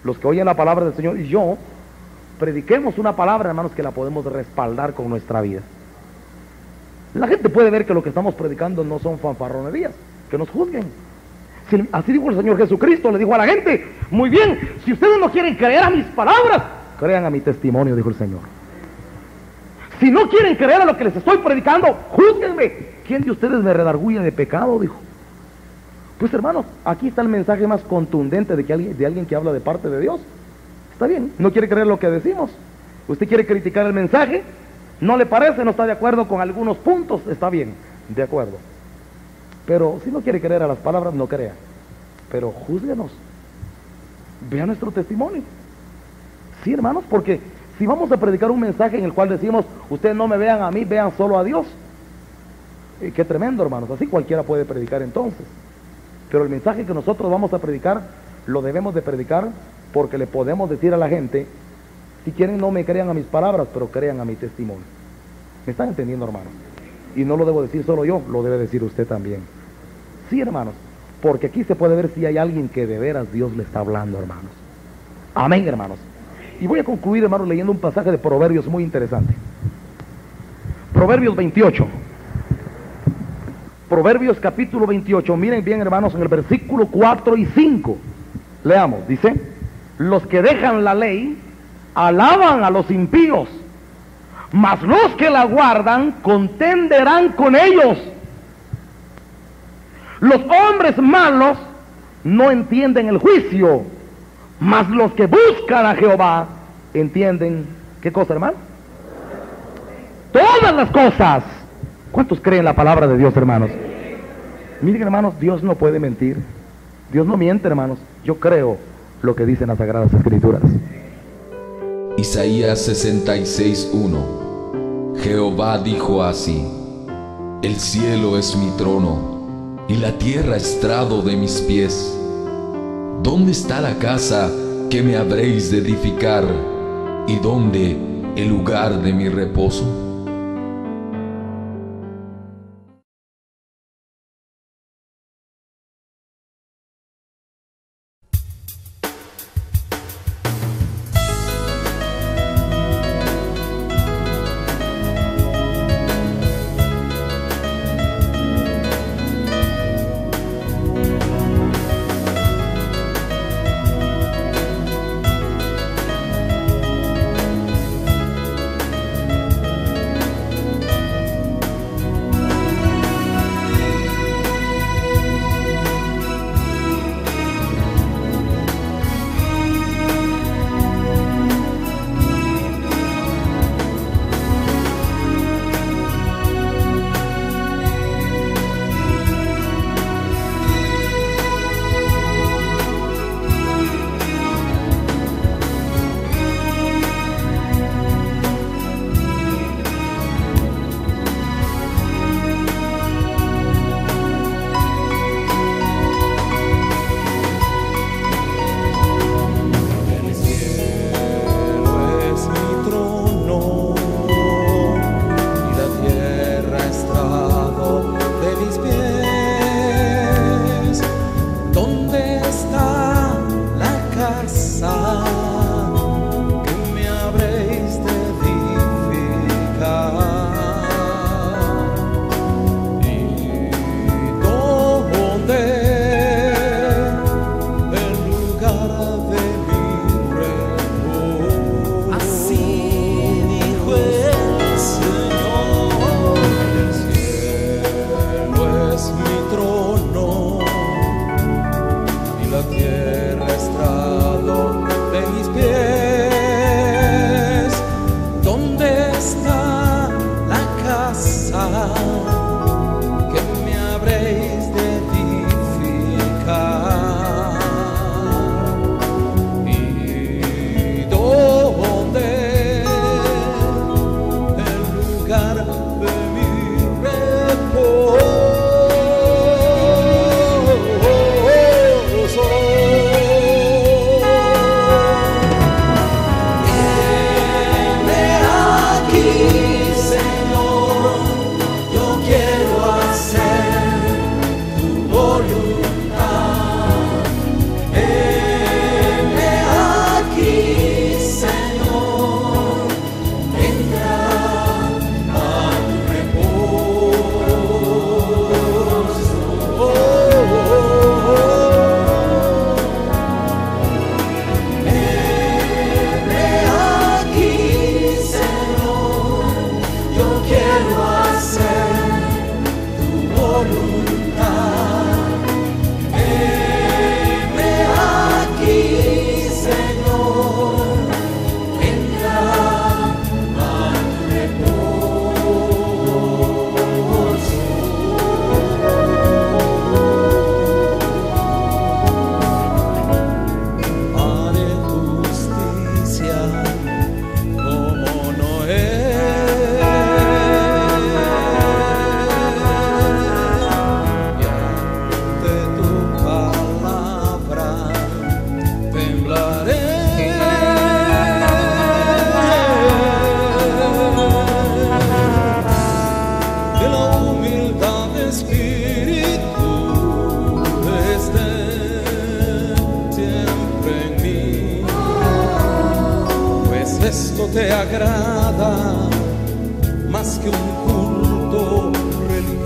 los que oyen la palabra del Señor y yo, prediquemos una palabra, hermanos, que la podemos respaldar con nuestra vida. La gente puede ver que lo que estamos predicando no son fanfarronerías, que nos juzguen. Si, así dijo el Señor Jesucristo, le dijo a la gente, muy bien, si ustedes no quieren creer a mis palabras, crean a mi testimonio, dijo el Señor. Si no quieren creer a lo que les estoy predicando, júzguenme. ¿Quién de ustedes me redarguye de pecado? Dijo. Pues, hermanos, aquí está el mensaje más contundente de alguien que habla de parte de Dios. Está bien, no quiere creer lo que decimos. Usted quiere criticar el mensaje, no le parece, no está de acuerdo con algunos puntos, está bien, de acuerdo. Pero si no quiere creer a las palabras, no crea. Pero júzguenos. Vea nuestro testimonio. Sí, hermanos, porque si vamos a predicar un mensaje en el cual decimos, ustedes no me vean a mí, vean solo a Dios. Qué tremendo, hermanos, así cualquiera puede predicar entonces. Pero el mensaje que nosotros vamos a predicar, lo debemos de predicar porque le podemos decir a la gente, si quieren no me crean a mis palabras, pero crean a mi testimonio. ¿Me están entendiendo, hermanos? Y no lo debo decir solo yo, lo debe decir usted también. Sí, hermanos, porque aquí se puede ver si hay alguien que de veras Dios le está hablando, hermanos. Amén, hermanos. Y voy a concluir, hermanos, leyendo un pasaje de Proverbios muy interesante. Proverbios 28. Proverbios capítulo 28. Miren bien, hermanos, en el versículo 4 y 5. Leamos, dice, los que dejan la ley alaban a los impíos, mas los que la guardan contenderán con ellos. Los hombres malos no entienden el juicio, mas los que buscan a Jehová entienden, ¿qué cosa, hermano? Todas las cosas. ¿Cuántos creen la palabra de Dios, hermanos? Miren, hermanos, Dios no puede mentir. Dios no miente, hermanos. Yo creo lo que dicen las Sagradas Escrituras. Isaías 66:1. Jehová dijo así: el cielo es mi trono, y la tierra estrado de mis pies. ¿Dónde está la casa que me habréis de edificar? ¿Y dónde el lugar de mi reposo? esto te agrada más que un culto religioso.